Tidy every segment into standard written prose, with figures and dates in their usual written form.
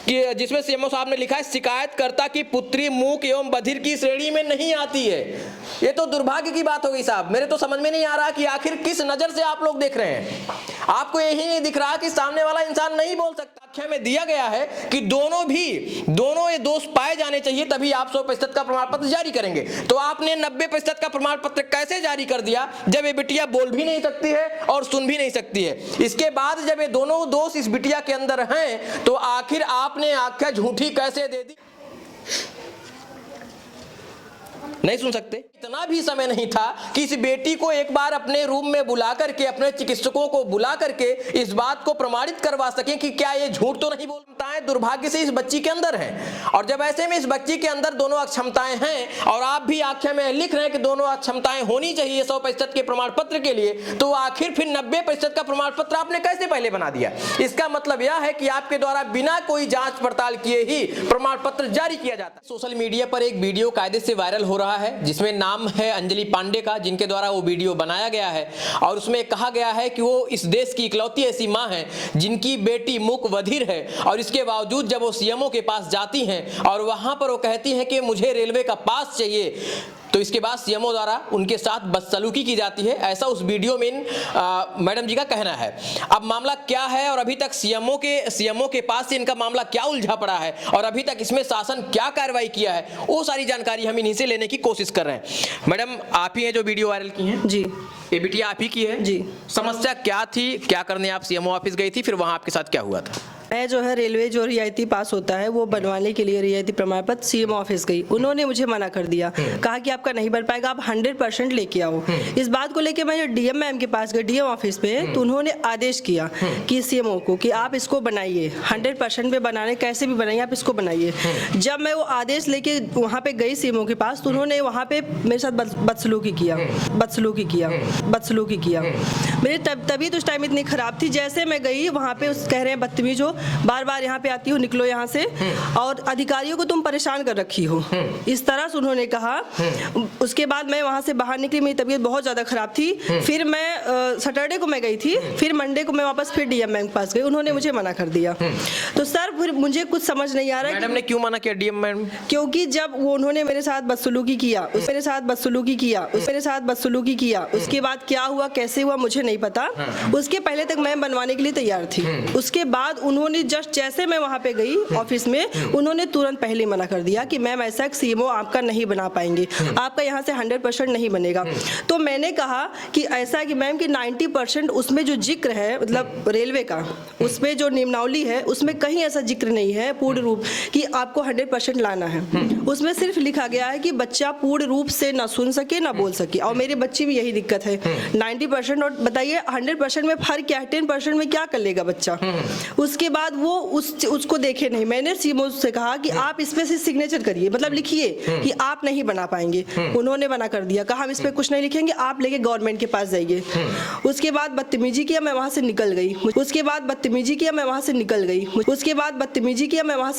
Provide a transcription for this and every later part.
कि जिसमें सीएमओ साहब ने लिखा है शिकायतकर्ता की पुत्री मूक एवं बधिर की श्रेणी में नहीं आती है। ये तो दुर्भाग्य की बात हो गई साहब। मेरे तो समझ में नहीं आ रहा कि आखिर किस नजर से आप लोग देख रहे हैं। आपको यही नहीं दिख रहा कि सामने वाला इंसान नहीं बोल सकता। आख्या में दिया गया है कि दोनों ये दोष पाए जाने चाहिए, तभी आप 100% का प्रमाण पत्र जारी करेंगे। तो आपने 90% का प्रमाण पत्र कैसे जारी कर दिया जब ये बिटिया बोल भी नहीं सकती है और सुन भी नहीं सकती है? इसके बाद जब ये दोनों दोष इस बिटिया के अंदर हैं, तो आखिर आपने आख्या झूठी कैसे दे दी? नहीं सुन सकते? इतना भी समय नहीं था कि इस बेटी को एक बार अपने रूम में बुला करके, अपने चिकित्सकों को बुला करके इस बात को प्रमाणित करवा सकें कि क्या ये झूठ तो नहीं बोलता है। दुर्भाग्य से इस बच्ची के अंदर है, और जब ऐसे में इस बच्ची के अंदर दोनों अक्षमताएं हैं और आप भी आख्या में लिख रहे हैं कि दोनों अक्षमताएं होनी चाहिए 100% के प्रमाण पत्र के लिए, तो आखिर फिर 90% का प्रमाण पत्र आपने कैसे पहले बना दिया? इसका मतलब यह है कि आपके द्वारा बिना कोई जांच पड़ताल किए ही प्रमाण पत्र जारी किया जाता है। सोशल मीडिया पर एक वीडियो कायदे से वायरल हो रहा है जिसमें नाम है अंजलि पांडे का, जिनके द्वारा वो वीडियो बनाया गया है, और उसमें कहा गया है कि वो इस देश की इकलौती ऐसी मां है जिनकी बेटी मूक बधिर है, और इसके बावजूद जब वो सीएमओ के पास जाती हैं और वहां पर वो कहती हैं कि मुझे रेलवे का पास चाहिए, तो इसके बाद सीएमओ द्वारा उनके साथ बदसलूकी की जाती है। ऐसा उस वीडियो में मैडम जी का कहना है। अब मामला क्या है और अभी तक सीएमओ के पास से इनका मामला क्या उलझा पड़ा है और अभी तक इसमें शासन क्या कार्रवाई किया है, वो सारी जानकारी हम इन्हीं से लेने की कोशिश कर रहे हैं। मैडम, आप ही हैं जो वीडियो वायरल की हैं? जी। ये बिटिया आप ही की है? जी। समस्या क्या थी, क्या करने आप सीएमओ ऑफिस गई थी, फिर वहां आपके साथ क्या हुआ था? मैं जो है रेलवे जो रियायती पास होता है वो बनवाने के लिए रियायती प्रमाण पत्र सीएम ऑफिस गई। उन्होंने मुझे मना कर दिया, कहा कि आपका नहीं बन पाएगा, आप 100% लेके आओ। इस बात को लेके मैं डीएम मैम के पास गई, डीएम ऑफिस पे, तो उन्होंने आदेश किया कि सीएमओ को कि आप इसको बनाइए, 100% पे बनाने, कैसे भी बनाइए आप इसको बनाइए। जब मैं वो आदेश लेके वहाँ पे गई सीएमओ के पास, तो उन्होंने वहाँ पे मेरे साथ बदसलूकी किया। मेरी तबीयत उस टाइम इतनी खराब थी, जैसे मैं गई वहाँ पे कह रहे हैं बदतमीज हो, बार बार यहाँ पे आती हो, निकलो यहाँ से, और अधिकारियों को तुम परेशान कर रखी हो, इस तरह से उन्होंने कहा। उसके बाद मैं वहाँ से बाहर निकली, मेरी तबीयत बहुत ज़्यादा खराब थी। फिर मैं सैटरडे को मैं गई थी, फिर मंडे को मैं वापस फिर डीएम मैम के पास गई, उन्होंने मुझे मना कर दिया। तो सर फिर मुझे कुछ समझ नहीं आ रहा है मैडम ने क्यों मना किया डीएम मैम? क्योंकि जब वो उन्होंने मेरे साथ बदसलूकी किया, उसके बाद क्या हुआ कैसे हुआ मुझे नहीं पता। उसके पहले तक मैं बनवाने के लिए तैयार थी। उसके बाद उन्होंने जस्ट जैसे मैं वहाँ पे गई ऑफिस में, उन्होंने तुरंत पहले मना कर दिया कि मैम ऐसा सीएमओ आपका नहीं बना पाएंगे, आपका यहाँ से 100% नहीं बनेगा। तो मैंने कहा कि ऐसा कि मैम कि 90% उसमें जो जिक्र है, मतलब रेलवे का उसमें जो नियमावली है उसमें कहीं ऐसा जिक्र नहीं है पूर्ण रूप कि आपको 100% लाना है। उसमें सिर्फ लिखा गया है कि बच्चा पूर्ण रूप से ना सुन सके ना बोल सके, और मेरे बच्चे में यही दिक्कत है 90%। और बताइए 100% में फर्क क्या है, 10% में क्या कर लेगा बच्चा? उसके बाद वो उसको देखे नहीं। मैंने सीएमओ से कहा कि आप इसमें से सिग्नेचर करिए, मतलब लिखिए कि आप नहीं बना पाएंगे। उन्होंने मना कर दिया, कहा हम इस पे कुछ नहीं लिखेंगे, आप लेके गवर्नमेंट के पास जाइए। उसके बाद बदतमीजी किया, मैं वहां से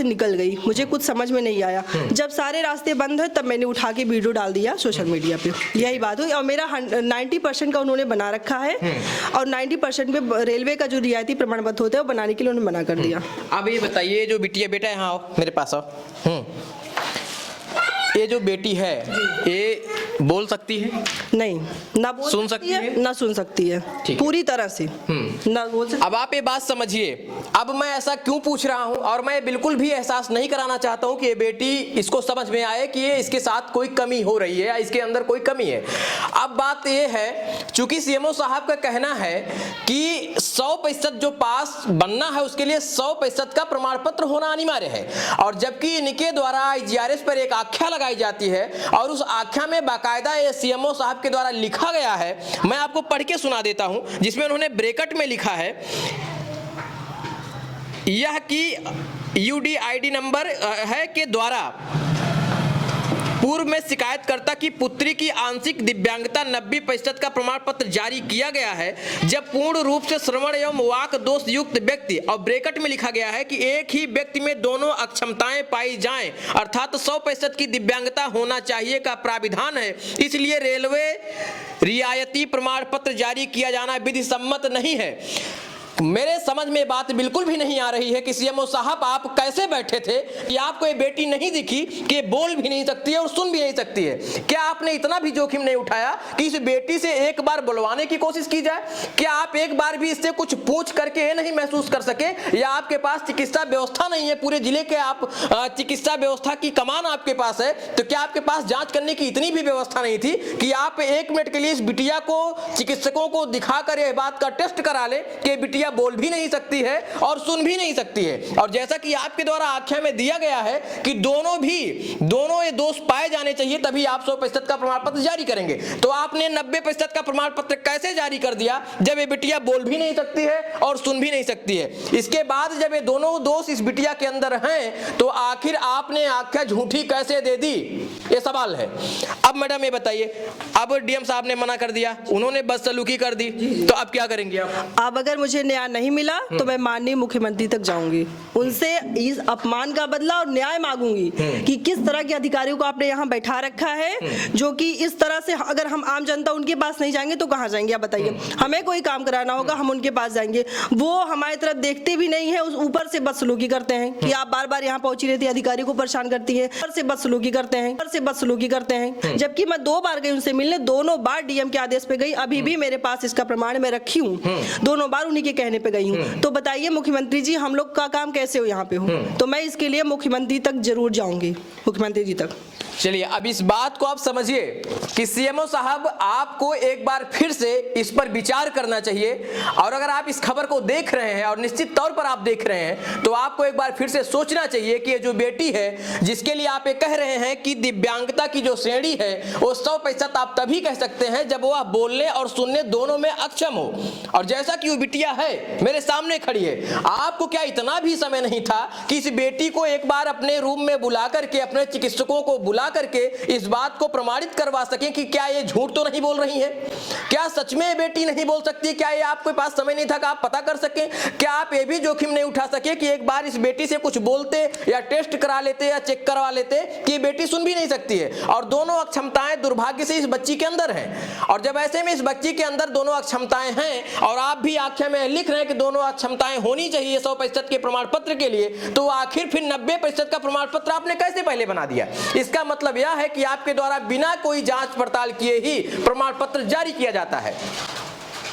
निकल गई। मुझे कुछ समझ में नहीं आया। जब सारे रास्ते बंद है तब मैंने उठा के वीडियो डाल दिया सोशल मीडिया पे, यही बात हुई। और मेरा 90% का उन्होंने बना रखा है, और 90% पे रेलवे का जो रियायती प्रमाण पत्र होता है वो बनाने के लिए उन्होंने मना कर दिया। अब ये बताइए, जो बिटिया बेटा यहाँ आओ, मेरे पास आओ। ये जो बेटी है ये बोल सकती है? नहीं, ना बोल सुन सकती है, ना सुन सकती है, पूरी तरह से ना बोल सकती। अब आप ये बात समझिए। अब मैं ऐसा क्यों पूछ रहा हूं, और मैं बिल्कुल भी एहसास नहीं कराना चाहता हूं कि ये बेटी इसको समझ में आए कि ये इसके साथ कोई कमी हो रही है या इसके अंदर कोई कमी है। अब बात ये है, चूंकि सीएमओ साहब का कहना है कि 100% जो पास बनना है उसके लिए 100% का प्रमाण पत्र होना अनिवार्य है, और जबकि इनके द्वारा IGRS पर एक आख्या लगाई जाती है और उस आख्या में बाकायदा सीएमओ साहब के द्वारा लिखा गया है। मैं आपको पढ़ के सुना देता हूं, जिसमें उन्होंने ब्रैकेट में लिखा है यह कि UDID नंबर है के द्वारा पूर्व में शिकायतकर्ता की पुत्री की आंशिक दिव्यांगता 90% का प्रमाण पत्र जारी किया गया है, जब पूर्ण रूप से श्रवण एवं वाक दोष युक्त व्यक्ति, और ब्रैकेट में लिखा गया है कि एक ही व्यक्ति में दोनों अक्षमताएं पाई जाएं, अर्थात 100% की दिव्यांगता होना चाहिए का प्राविधान है। इसलिए रेलवे रियायती प्रमाण पत्र जारी किया जाना विधि सम्मत नहीं है। मेरे समझ में बात बिल्कुल भी नहीं आ रही है कि सीएमओ साहब आप कैसे बैठे थे कि आपको ये बेटी नहीं दिखी कि बोल भी नहीं सकती है और सुन भी नहीं सकती है। क्या आपने इतना भी जोखिम नहीं उठाया कि इस बेटी से एक बार बुलवाने की कोशिश की जाए? क्या आप एक बार भी इससे कुछ पूछ करके ये नहीं महसूस कर सके, या आपके पास चिकित्सा व्यवस्था नहीं है? पूरे जिले के आप चिकित्सा व्यवस्था की कमान आपके पास है, तो क्या आपके पास जांच करने की इतनी भी व्यवस्था नहीं थी कि आप 1 मिनट के लिए इस बिटिया को चिकित्सकों को दिखाकर यह बात का टेस्ट करा ले कि बिटिया बोल भी नहीं सकती है और सुन भी नहीं सकती है? और जैसा कि आपके द्वारा आख्या में दिया गया है कि दोनों ये दोष पाए जाने चाहिए, तभी आप 100% का प्रमाण पत्र जारी करेंगे। तो आपने 90% का प्रमाण पत्र कैसे जारी कर दिया जब ये बिटिया बोल भी नहीं सकती है और सुन भी नहीं सकती है? इसके बाद जब ये दोनों दोष इस बिटिया के अंदर हैं, तो आखिर आपने आख्या झूठी कैसे दे दी? ये सवाल है। अब मैडम ये बताइए, अब डीएम साहब ने मना कर दिया, उन्होंने बदसलूकी कर दी, तो अब क्या करेंगे आप? अब अगर मुझे न्याय नहीं मिला तो मैं माननीय मुख्यमंत्री तक जाऊंगी, उनसे इस अपमान का बदला और न्याय मांगूंगी कि किस तरह के अधिकारियों को आपने यहाँ बैठा रखा है, जो कि इस तरह से अगर हम आम जनता उनके पास नहीं जाएंगे तो कहाँ जाएंगे? आप बताइए। हमें कोई काम कराना होगा, हम उनके पास जाएंगे, वो हमारी तरफ देखते भी नहीं है, उस ऊपर से बदसलूकी करते हैं कि आप बार बार यहाँ पहुंची रहती है, अधिकारी को परेशान करती है, ऊपर से बदसलूकी करते हैं, जबकि मैं 2 बार गई उनसे मिलने, दोनों बार डीएम के आदेश पे गई, अभी भी मेरे पास इसका प्रमाण मैं रखी हूँ, दोनों बार उन्हीं के कहने पे गई हूँ। तो बताइए मुख्यमंत्री जी, हम लोग का काम कैसे हो यहाँ पे हो? तो मैं इसके लिए मुख्यमंत्री तक जरूर जाऊंगी, मुख्यमंत्री जी तक। चलिए, अब इस बात को आप समझिए कि सीएमओ साहब आपको एक बार फिर से इस पर विचार करना चाहिए, और अगर आप इस खबर को देख रहे हैं और निश्चित तौर पर आप देख रहे हैं, तो आपको एक बार फिर से सोचना चाहिए कि ये जो बेटी है जिसके लिए आप ये कह रहे हैं कि दिव्यांगता की जो श्रेणी है वो 100% आप तभी कह सकते हैं जब वह बोलने और सुनने दोनों में अक्षम हो। और जैसा कि वो बिटिया है मेरे सामने खड़ी है, आपको क्या इतना भी समय नहीं था कि इस बेटी को एक बार अपने रूम में बुला करके, अपने चिकित्सकों को बुला करके इस बात को प्रमाणित करवा सकें कि क्या ये झूठ तो नहीं बोल रही है? क्या सच में ये बेटी नहीं बोल सकती? क्या ये आपके पास समय नहीं था कि आप पता कर सकें? क्या आप ये भी जोखिम नहीं उठा सके कि एक बार इस बेटी से कुछ बोलते या टेस्ट करा लेते या चेक करवा लेते कि ये बेटी सुन भी नहीं सकती है? और दोनों अक्षमताएं दुर्भाग्य से इस बच्ची के अंदर हैं, और जब ऐसे में इस बच्ची के अंदर दोनों अक्षमताएं हैं और आप भी आख्या में लिख रहे हैं कि दोनों अक्षमताएं होनी चाहिए 100% के प्रमाण पत्र के लिए, तो आखिर फिर 90% का प्रमाण पत्र आपने कैसे पहले बना दिया? इसका मतलब यह है कि आपके द्वारा बिना कोई जांच पड़ताल किए ही प्रमाण पत्र जारी किया जाता है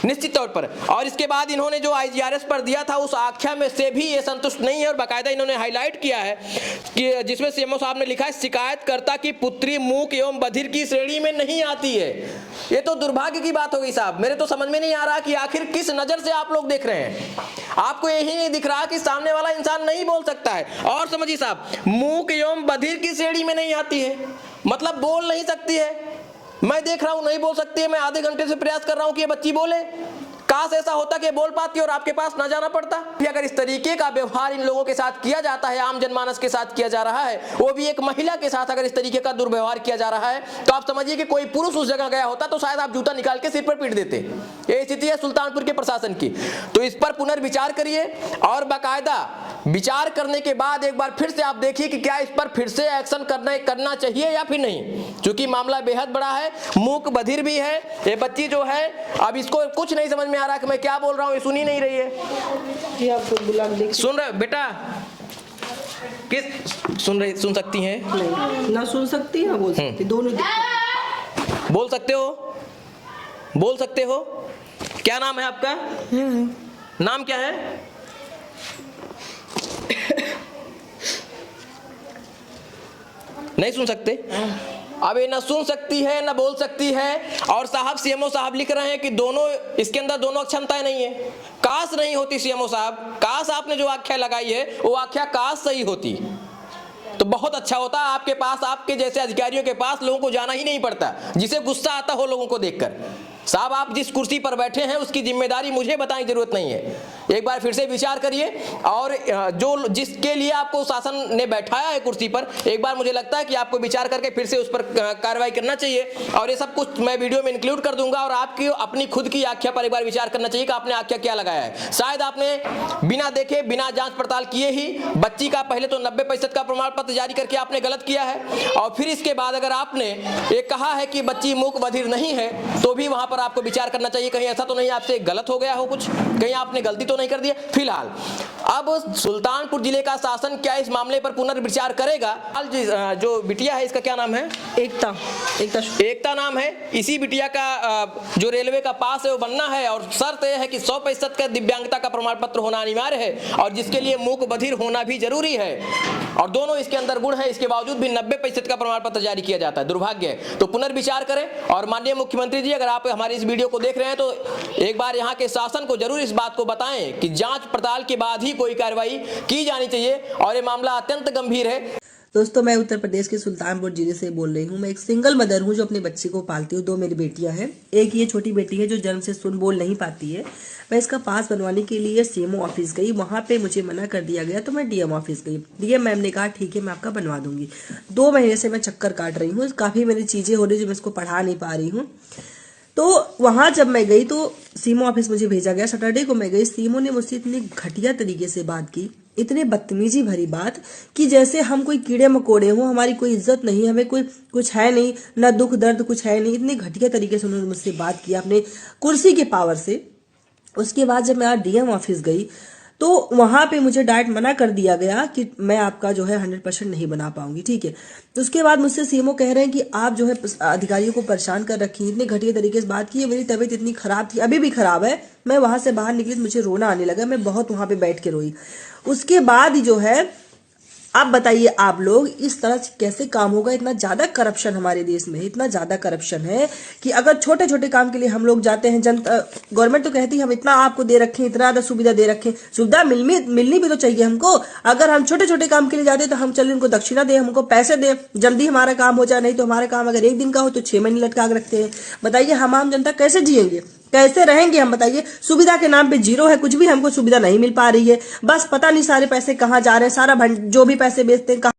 निश्चित तौर पर। और इसके बाद इन्होंने जो आईजीआरएस पर दिया था उस आख्या में से भी ये संतुष्ट नहीं है, और बाकायदा इन्होंने हाईलाइट किया है कि जिसमें सीएमओ साहब ने लिखा है, शिकायतकर्ता की पुत्री मूक एवं बधिर की श्रेणी में नहीं आती है। ये तो दुर्भाग्य की बात हो गई साहब। मेरे तो समझ में नहीं आ रहा कि आखिर किस नजर से आप लोग देख रहे हैं। आपको यही नहीं दिख रहा कि सामने वाला इंसान नहीं बोल सकता है। और समझिए साहब, मूक एवं बधिर की श्रेणी में नहीं आती है मतलब बोल नहीं सकती है। मैं देख रहा हूं नहीं बोल सकती है, मैं आधे घंटे से प्रयास कर रहा हूं कि ये बच्ची बोले। काश ऐसा होता कि बोल पाती और आपके पास ना जाना पड़ता। अगर इस तरीके का व्यवहार इन लोगों के साथ किया जाता है, आम जनमानस के साथ किया जा रहा है, वो भी एक महिला के साथ अगर इस तरीके का दुर्व्यवहार किया जा रहा है, तो आप समझिए कि कोई पुरुष उस जगह गया होता तो शायद आप जूता निकाल के सिर पर पीट देते। ये स्थिति है सुल्तानपुर के प्रशासन की। तो इस पर पुनर्विचार करिए, और बाकायदा विचार करने के बाद एक बार फिर से आप देखिए कि क्या इस पर फिर से एक्शन करना चाहिए या फिर नहीं। क्योंकि मामला बेहद बड़ा है, मूक बधिर भी है ये बच्ची जो है। अब इसको कुछ नहीं समझ में आ रहा कि मैं क्या बोल रहा हूँ, ये सुन ही नहीं रही है। सुन रहे बेटा, किस सुन सकती हैं? नहीं, ना सुन सकती ना बोल सकती, दोनों बोल सकते हो, बोल सकते हो। क्या नाम है आपका? नाम क्या है? नहीं सुन सकते। अब ये ना सुन सकती है ना बोल सकती है, और साहब सीएमओ साहब लिख रहे हैं कि दोनों, इसके अंदर दोनों अक्षमताएं नहीं है। काश नहीं होती सीएमओ साहब, काश आपने जो आख्या लगाई है वो आख्या काश सही होती तो बहुत अच्छा होता। आपके पास, आपके जैसे अधिकारियों के पास लोगों को जाना ही नहीं पड़ता, जिसे गुस्सा आता हो लोगों को देखकर। साहब आप जिस कुर्सी पर बैठे हैं उसकी जिम्मेदारी मुझे बताने की जरूरत नहीं है। एक बार फिर से विचार करिए, और जो जिसके लिए आपको शासन ने बैठाया है कुर्सी पर, एक बार मुझे लगता है कि आपको विचार करके फिर से उस पर कार्रवाई करना चाहिए। और ये सब कुछ मैं वीडियो में इंक्लूड कर दूंगा, और आपकी अपनी खुद की आख्या पर एक बार विचार करना चाहिए कि आपने आख्या क्या लगाया है। शायद आपने बिना देखे, बिना जांच पड़ताल किए ही बच्ची का पहले तो 90% का प्रमाण पत्र जारी करके आपने गलत किया है, और फिर इसके बाद अगर आपने ये कहा है कि बच्ची मूक बधिर नहीं है, तो भी वहां पर आपको विचार करना चाहिए। कहीं ऐसा तो नहीं आपसे गलत हो गया हो, कुछ कहीं आपने गलती तो नहीं कर दी। फिलहाल अब सुल्तानपुर जिले का शासन क्या इस मामले पर पुनर्विचार करेगा? जो बिटिया है इसका क्या नाम है? एकता नाम है। इसी बिटिया का जो रेलवे का पास है वो बनना है और शर्त यह है कि 100% का दिव्यांगता का प्रमाण पत्र होना अनिवार्य है और जिसके लिए मूक बधिर होना भी जरूरी है और दोनों इसके अंदर गुण है। इसके बावजूद भी 90% का प्रमाण पत्र जारी किया जाता है, दुर्भाग्य है। तो पुनर्विचार करें। और माननीय मुख्यमंत्री जी, अगर आप हमारी इस वीडियो को देख रहे हैं तो एक बार यहाँ के शासन को जरूर इस बात को बताएं कि जांच पड़ताल के बाद ही कोई कार्रवाई की जानी चाहिए और ये मामला अत्यंत गंभीर है। दोस्तों, मैं उत्तर प्रदेश के सुल्तानपुर जिले से बोल रही हूँ। मैं एक सिंगल मदर हूँ जो अपने बच्चे को पालती हूँ। 2 मेरी बेटियां हैं। एक ये छोटी बेटी है जो जन्म से सुन बोल नहीं पाती है। मैं इसका पास बनवाने के लिए सीएमओ ऑफिस गई, वहां पे मुझे मना कर दिया गया तो मैं डीएम ऑफिस गई। डीएम मैम ने कहा ठीक है मैं आपका बनवा दूंगी। 2 महीने से मैं चक्कर काट रही हूँ, काफी मेरी चीजें हो रही जो मैं इसको पढ़ा नहीं पा रही हूँ। तो वहां जब मैं गई तो सीएमओ ऑफिस मुझे भेजा गया। सैटरडे को मैं गई, सीएमओ ने मुझसे इतनी घटिया तरीके से बात की, इतने बदतमीजी भरी बात कि जैसे हम कोई कीड़े मकोड़े हों, हमारी कोई इज्जत नहीं, हमें कोई कुछ है नहीं, ना दुख दर्द कुछ है नहीं। इतनी घटिया तरीके से उन्होंने मुझसे बात किया अपने कुर्सी के पावर से। उसके बाद जब मैं डीएम ऑफिस गई तो वहां पे मुझे डायरेक्ट मना कर दिया गया कि मैं आपका जो है 100% नहीं बना पाऊंगी, ठीक है। तो उसके बाद मुझसे सीएमओ कह रहे हैं कि आप जो है अधिकारियों को परेशान कर रखी, इतने घटिया तरीके से बात की। मेरी तबीयत इतनी खराब थी, अभी भी खराब है। मैं वहां से बाहर निकली तो मुझे रोना आने लगा, मैं बहुत वहां पे बैठ के रोई। उसके बाद जो है आप बताइए आप लोग इस तरह से कैसे काम होगा? इतना ज्यादा करप्शन हमारे देश में, इतना ज्यादा करप्शन है कि अगर छोटे छोटे काम के लिए हम लोग जाते हैं, जनता गवर्नमेंट तो कहती है हम इतना आपको दे रखें, इतना ज्यादा सुविधा दे रखें, सुविधा मिलनी भी तो चाहिए हमको। अगर हम छोटे छोटे काम के लिए जाते तो हम चलिए उनको दक्षिणा दे, हमको पैसे दे, जल्दी हमारा काम हो जाए। नहीं तो हमारा काम अगर 1 दिन का हो तो 6 महीने लटका के रखते हैं। बताइए हम आम जनता कैसे जिएंगे, कैसे रहेंगे हम? बताइए, सुविधा के नाम पे जीरो है, कुछ भी हमको सुविधा नहीं मिल पा रही है। बस पता नहीं सारे पैसे कहाँ जा रहे हैं, सारा जो भी पैसे बेचते हैं